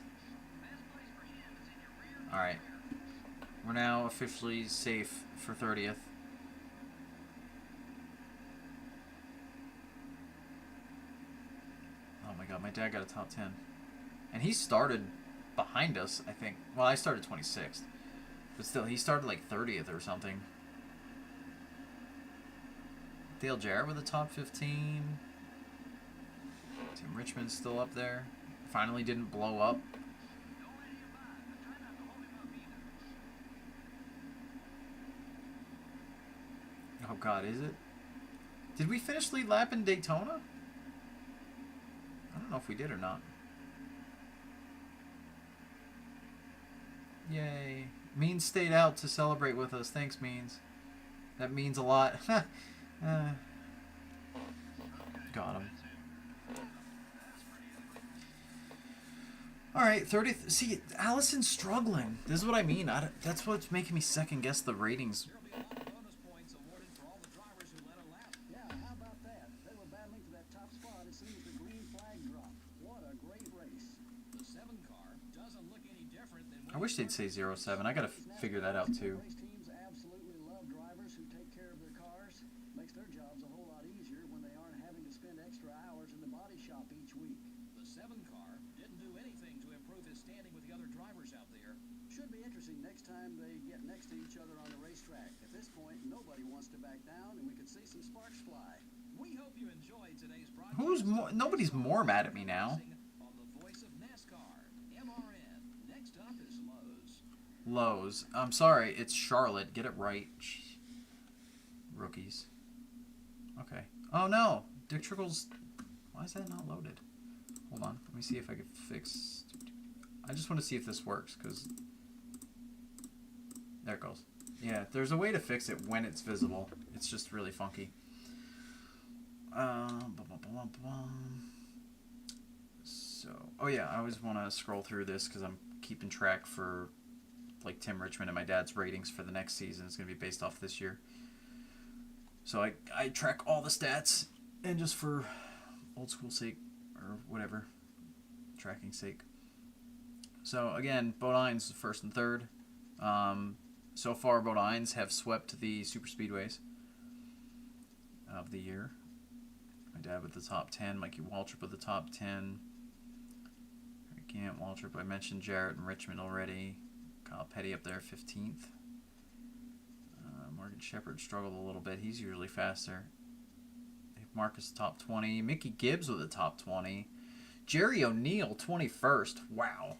Alright. We're now officially safe for 30th. Oh my god, my dad got a top 10. And he started behind us, I think. Well, I started 26th. But still, he started like 30th or something. Dale Jarrett with a top 15. Tim Richmond's still up there. Finally didn't blow up. Oh god, is it? Did we finish lead lap in Daytona? I don't know if we did or not. Yay. Means stayed out to celebrate with us. Thanks, Means. That means a lot. Got him. Alright, 30th. See, Allison's struggling. This is what I mean. That's what's making me second guess the ratings. Yeah, how about that? They were battling for that top spot as soon as the green flag dropped. What a great race. The 7 car doesn't look any different than I wish they'd say 07. I gotta figure that out too. Race teams absolutely love drivers who take care of their cars. Makes their jobs a whole lot easier when they aren't having to spend extra hours in the body shop each week. the 7 car didn't do anything to improve his standing with the other drivers out there. Should be interesting next time they get next to each other on the racetrack. At this point, nobody wants to back down, and we could see some sparks fly. We hope you enjoyed today's broadcast. Who's more? Nobody's more mad at me now. On the voice of NASCAR, MRN. Next up is Lowe's. Lowe's. I'm sorry, it's Charlotte. Get it right. Rookies. Okay. Oh no! Dick Trickle's... Why is that not loaded? Hold on. Let me see if I can fix... I just want to see if this works, because... There it goes. Yeah, there's a way to fix it when it's visible. It's just really funky. Blah, blah, blah, blah. So, oh yeah, I always want to scroll through this because I'm keeping track for like Tim Richmond and my dad's ratings for the next season. It's going to be based off this year. So I track all the stats, and just for old school sake or whatever, tracking sake. So again, Bodines first and third. So far, Bodines have swept the super speedways of the year. My dad with the top 10, Mikey Waltrip with the top 10. Gant, Waltrip, I mentioned Jarrett and Richmond already. Kyle Petty up there, 15th. Morgan Shepherd struggled a little bit. He's usually faster. Dave Marcus top 20. Mickey Gibbs with a top 20. Jerry O'Neill 21st. Wow.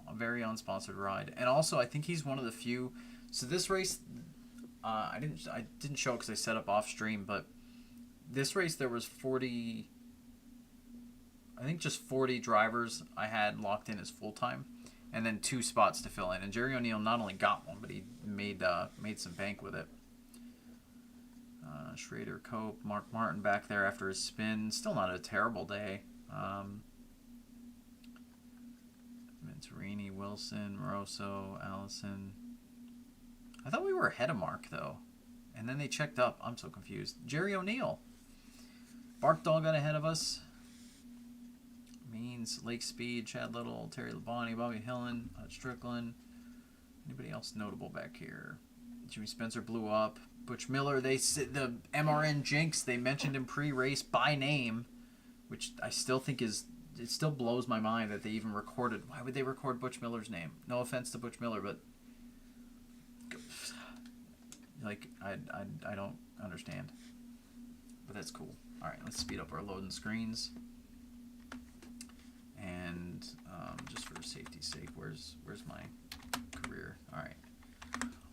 A very unsponsored ride. And also, I think he's one of the few. So this race, I didn't show it because I set up off stream, but this race there was 40. I think just 40 drivers I had locked in as full time, and then 2 spots to fill in. And Jerry O'Neill not only got one, but he made some bank with it. Schrader, Cope, Mark Martin back there after his spin. Still not a terrible day. Venturini, Wilson, Moroso, Allison. I thought we were ahead of Mark, though. And then they checked up. I'm so confused. Jerry O'Neill. Barkdahl got ahead of us. Means, Lake Speed, Chad Little, Terry Labonte, Bobby Hillen, Strickland. Anybody else notable back here? Jimmy Spencer blew up. Butch Miller, the MRN Jinx, they mentioned him pre-race by name, which I still think it still blows my mind that they even recorded. Why would they record Butch Miller's name? No offense to Butch Miller, but like I don't understand. But that's cool. All right, let's speed up our loading screens. And just for safety's sake, where's my career? All right,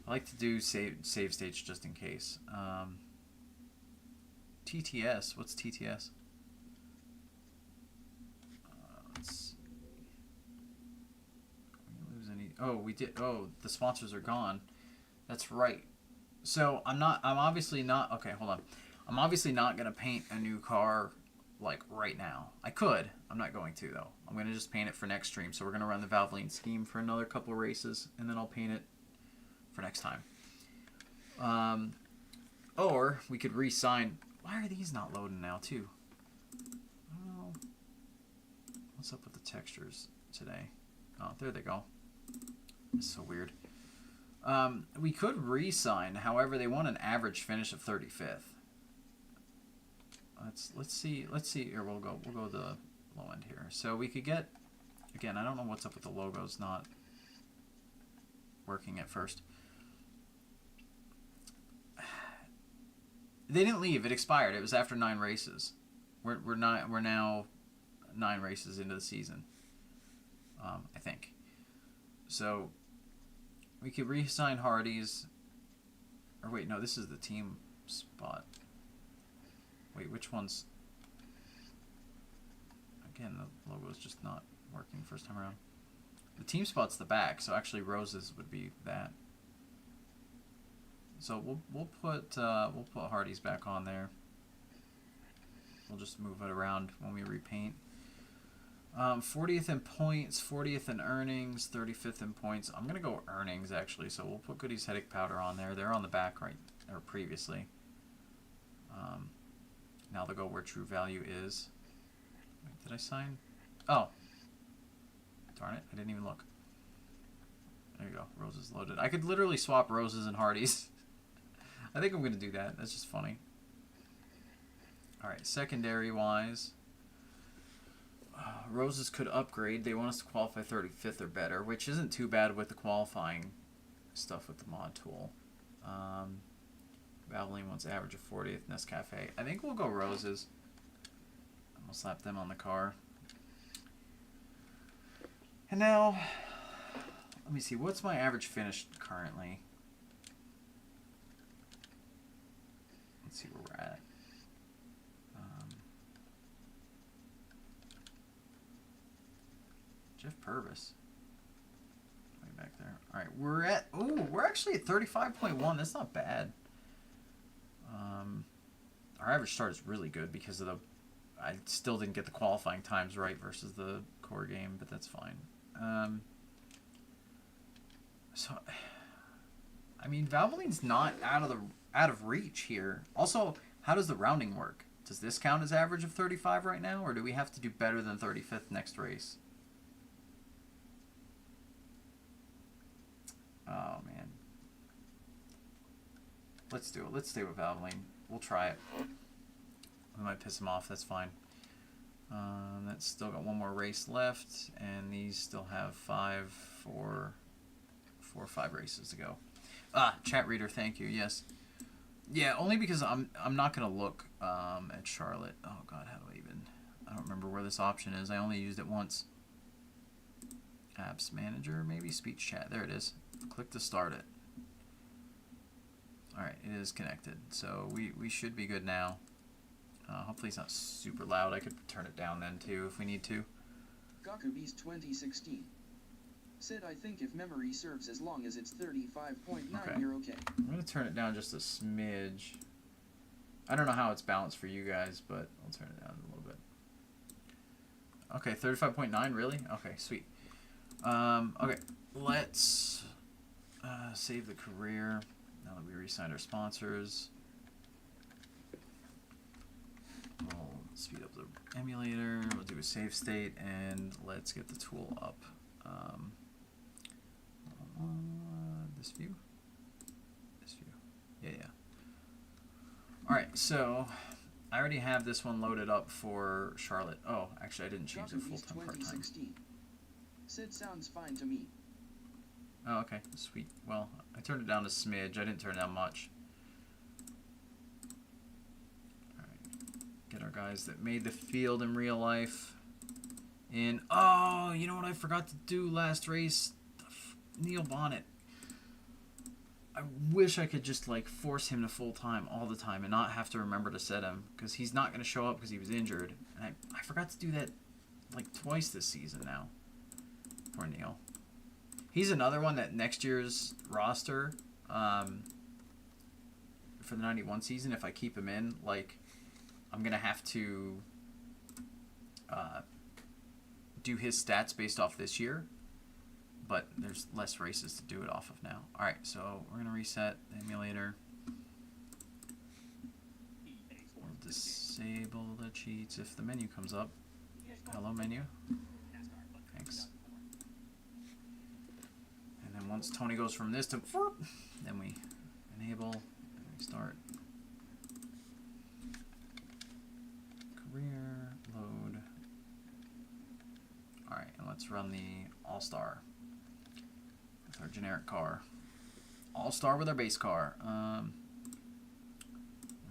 I like to do save states just in case. TTS, what's TTS? Let's see. We lose any? Oh, we did. Oh, the sponsors are gone. That's right. So I'm obviously not. Okay, hold on. I'm obviously not gonna paint a new car like right now. I could. I'm not going to though. I'm gonna just paint it for next stream. So we're gonna run the Valvoline scheme for another couple of races, and then I'll paint it for next time. Or we could re-sign. Why are these not loading now too? I don't know. What's up with the textures today? Oh, there they go. It's so weird. We could re-sign. However, they want an average finish of 35th. Let's see. Here we'll go the low end here. So we could get, again, I don't know what's up with the logos not working at first. They didn't leave. It expired. It was after 9 races. We're now 9 races into the season. I think. So we could re-sign Hardy's. Or wait, no, this is the team spot. Wait, which one's... Again, the logo is just not working first time around. The team spot's the back, so actually Rose's would be that. So we'll put Hardy's back on there. We'll just move it around when we repaint. 40th in points, 40th in earnings, 35th in points. I'm gonna go earnings actually, so we'll put Goody's Headache Powder on there. They're on the back right, or previously. Now they'll go where True Value is. Wait, did I sign? Oh, darn it! I didn't even look. There you go. Roses loaded. I could literally swap Roses and Hardy's. I think I'm gonna do that. That's just funny. All right, secondary wise. Roses could upgrade. They want us to qualify 35th or better, which isn't too bad with the qualifying stuff with the mod tool. Valvoline wants average of 40th. Nescafe. I think we'll go Roses. And we'll slap them on the car. And now, let me see. What's my average finish currently? Let's see where we're at. Jeff Purvis. Way back there. All right, we're actually at 35.1. That's not bad. our average start is really good because of the. I still didn't get the qualifying times right versus the core game, but that's fine. So, I mean, Valvoline's not out of reach here. Also, how does the rounding work? Does this count as average of 35 right now, or do we have to do better than 35th next race? Oh man. Let's do it. Let's stay with Valvoline. We'll try it. We might piss him off. That's fine. That's still got one more race left, and these still have 4 or 5 races to go. Chat reader, thank you. Yes. Yeah, only because I'm not gonna look at Charlotte. Oh God, how do I don't remember where this option is. I only used it once. Apps manager, maybe speech chat. There it is. Click to start it. All right, it is connected, so we should be good now. Hopefully it's not super loud. I could turn it down then too if we need to. Gakube's 2016 said, I think if memory serves as long as it's 35.9, Okay. you're okay. I'm going to turn it down just a smidge. I don't know how it's balanced for you guys, but I'll turn it down a little bit. Okay, 35.9, really? Okay, sweet. Okay, let's save the career now that we re-signed our sponsors. We'll speed up the emulator, we'll do a save state, and let's get the tool up. This view? This view. Yeah. Alright, so I already have this one loaded up for Charlotte. Oh, actually I didn't change the Gakube's full-time part-time. 2016 said, sounds fine to me. Oh, okay, sweet. Well, I turned it down a smidge. I didn't turn it down much. Alright, get our guys that made the field in real life in. Oh, you know what I forgot to do last race? Neil Bonnet. I wish I could just like force him to full-time all the time and not have to remember to set him, because he's not going to show up because he was injured. And I forgot to do that like twice this season now. Poor Neil. He's another one that next year's roster, for the 91 season, if I keep him in, like, I'm going to have to do his stats based off this year, but there's less races to do it off of now. Alright, so we're going to reset the emulator. We'll disable the cheats if the menu comes up. Hello, menu. Thanks. And then once Tony goes from this to then we enable and we start. Career, load. Alright, and let's run the All-Star with our generic car. All-Star with our base car. And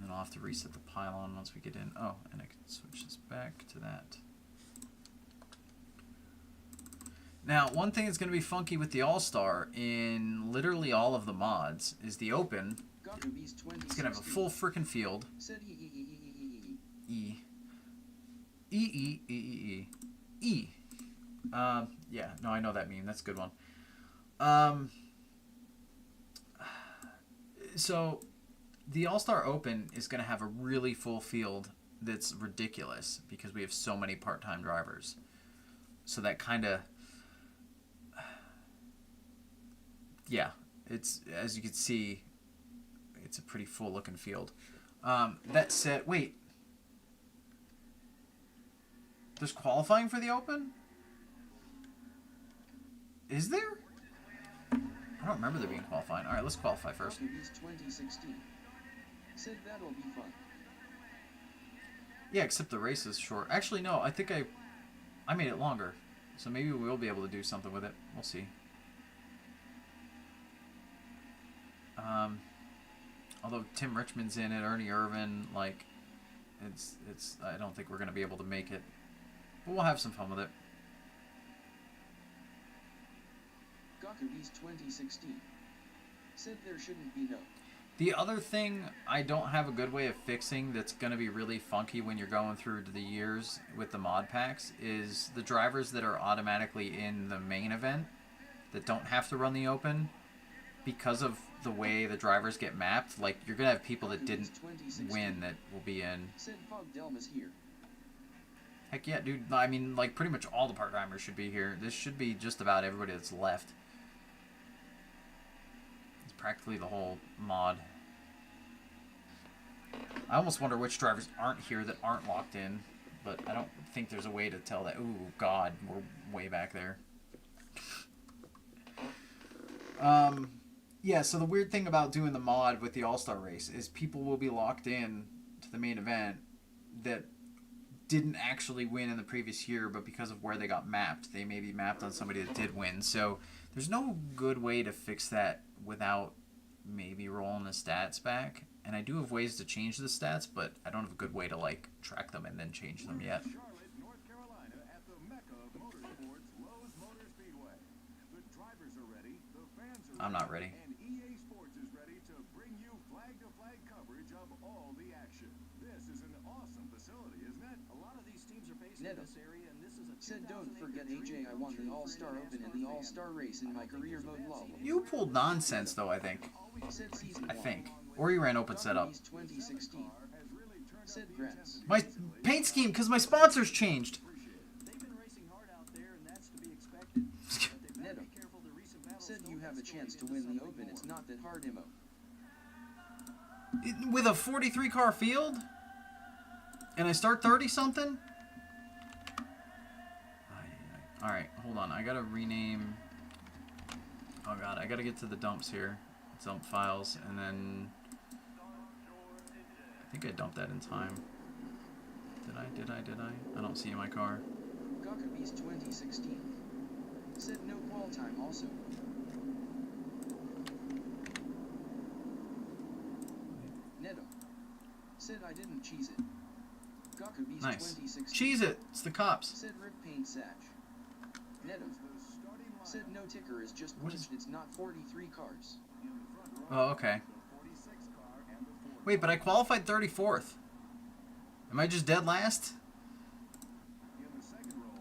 then I'll have to reset the pylon once we get in. Oh, and I can switch this back to that. Now, one thing that's going to be funky with the All-Star in literally all of the mods is the open. Gakube's It's going to have a 2016 full freaking field. said E. Yeah, no, I know that meme. That's a good one. So, the All-Star Open is going to have a really full field that's ridiculous because we have so many part-time drivers. So that kind of... Yeah, it's, as you can see, it's a pretty full-looking field. That said, wait. There's qualifying for the Open? Is there? I don't remember there being qualifying. Alright, let's qualify first. Gakube's 2016 said that'll be fun. Yeah, except the race is short. Actually, no, I think I made it longer. So maybe we'll be able to do something with it. We'll see. Although Tim Richmond's in it, Ernie Irvin, like, it's. I don't think we're going to be able to make it. But we'll have some fun with it. Gakube's 2016 said there shouldn't be no. The other thing I don't have a good way of fixing that's going to be really funky when you're going through the years with the mod packs is the drivers that are automatically in the main event that don't have to run the Open because of the way the drivers get mapped, like you're gonna have people that didn't win that will be in. Sid Fogdelm is here. Heck yeah, dude. I mean, like pretty much all the part-timers should be here. This should be just about everybody that's left. It's practically the whole mod. I almost wonder which drivers aren't here that aren't locked in, but I don't think there's a way to tell that. Ooh, God, we're way back there. Yeah, so the weird thing about doing the mod with the All-Star race is people will be locked in to the main event that didn't actually win in the previous year, but because of where they got mapped, they may be mapped on somebody that did win. So there's no good way to fix that without maybe rolling the stats back. And I do have ways to change the stats, but I don't have a good way to like track them and then change them yet. Charlotte, North Carolina, at the Mecca of Motorsports, Lowe's Motor Speedway. The drivers are ready, the fans are I'm not ready. and EA Sports is ready to bring you flag-to-flag coverage of all the action. This is an awesome facility, isn't it? A lot of these teams are based Neto in this area, and this is a Said don't forget AJ, I won the All-Star Open and the All-Star race in my career mode lol. You pulled nonsense though, I think. Said season I 1. think. Or you ran open setup. 2016. Said grants. My paint scheme, because my sponsors changed. They've been racing hard out there, and that's to be expected. But they better Neto. be careful. The recent battles Said you don't have a escalate chance to into win the something Open, it's more. not that hard Imo. With a 43 car field? And I start 30 something? Alright, hold on. I gotta rename. Oh god, I gotta get to the dumps here. Dump files, and then. I think I dumped that in time. Did I? I don't see in my car. Gawkabees 2016. Said no qual time also. Neto. Said I didn't cheese it. Gawkabees Nice. 2016. Cheese it! It's the cops. Said rip paint satch. Neto. Said no ticker is just What is- punched, it's not 43 cars. Oh, okay. Wait, but I qualified 34th. Am I just dead last?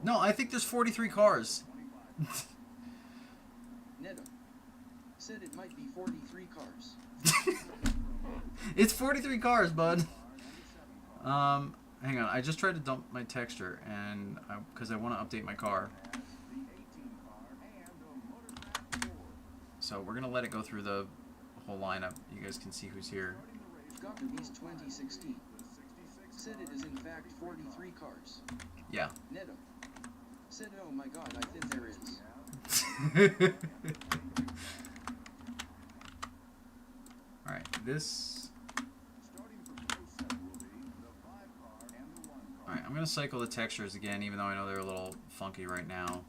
No, I think there's 43 cars. Neto. Said it might be 43 cars. It's 43 cars, bud. Hang on. I just tried to dump my texture, and because I want to update my car. So we're gonna let it go through the whole lineup. You guys can see who's here. Gawkabees 2016. Said it is in fact 43 cars. Yeah. Neto. Said oh my god, I think there is. All right. This. All right. I'm gonna cycle the textures again, even though I know they're a little funky right now.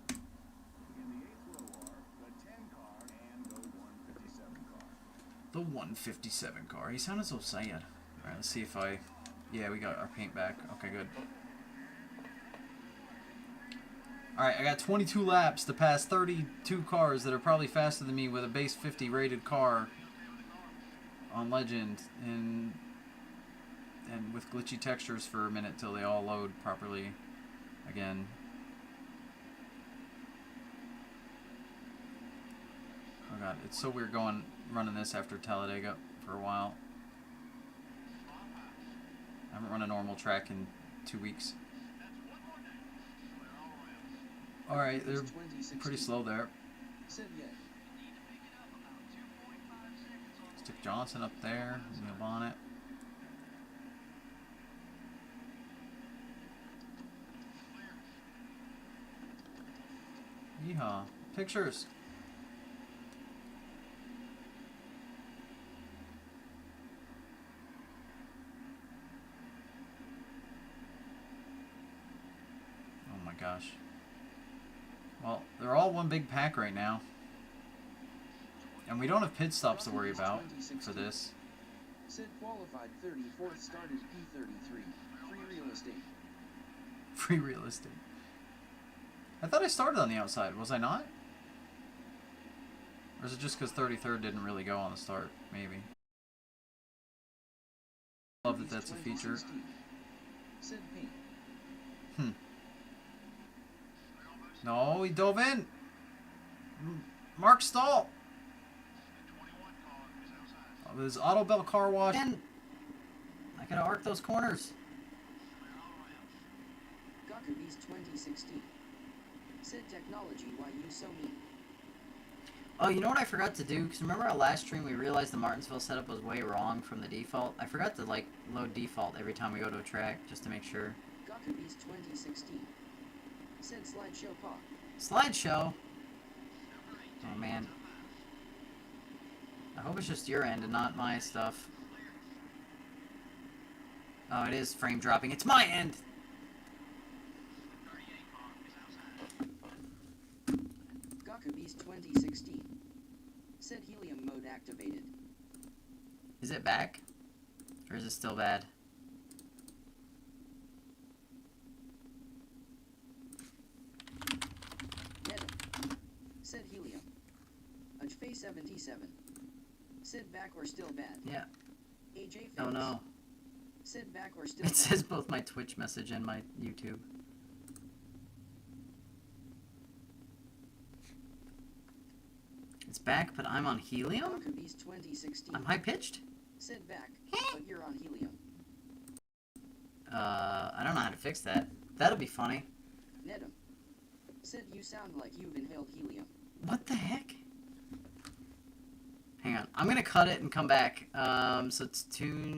The 157 car. He sounded so sad. Alright, let's see if I... Yeah, we got our paint back. Okay, good. Alright, I got 22 laps to pass 32 cars that are probably faster than me with a base 50 rated car on Legend. And with glitchy textures for a minute till they all load properly again. Oh god, it's so weird running this after Talladega for a while. I haven't run a normal track in 2 weeks. Alright, they're pretty slow there. Said yeah. Stick Johnson up there, Neil Bonnet. Yeehaw. Pictures. Oh my gosh. Well, they're all one big pack right now. And we don't have pit stops to worry about for this. Said qualified 34th, started P33. Free real estate. Free real estate. I thought I started on the outside. Was I not? Or is it just because 33rd didn't really go on the start? Maybe. Love that that's a feature. Said paint. No, he dove in. Mark Stahl. With his Auto Bell car wash. And I gotta arc those corners. Gokubis 2016. Said technology, why you so mean? Oh, you know what I forgot to do? Because remember our last stream we realized the Martinsville setup was way wrong from the default? I forgot to, like, load default every time we go to a track, just to make sure. Gokubis 2016. Said slideshow pop. Slideshow? Oh, man. I hope it's just your end and not my stuff. Oh, it is frame dropping. It's my end! Gokubis 2016. Said helium mode activated. Is it back? Or is it still bad? Nedim. Said helium. Ajfay 77. Said back or still bad. Yeah. AJ Face. Oh no. Said back or still It bad. says both my Twitch message and my YouTube. It's back, but I'm on helium? Gokubis 2016. I'm high pitched? Said back, but you're on helium. I don't know how to fix that. That'll be funny. Nedim. Said you sound like you've inhaled helium. What the heck? Hang on. I'm gonna cut it and come back. So it's 2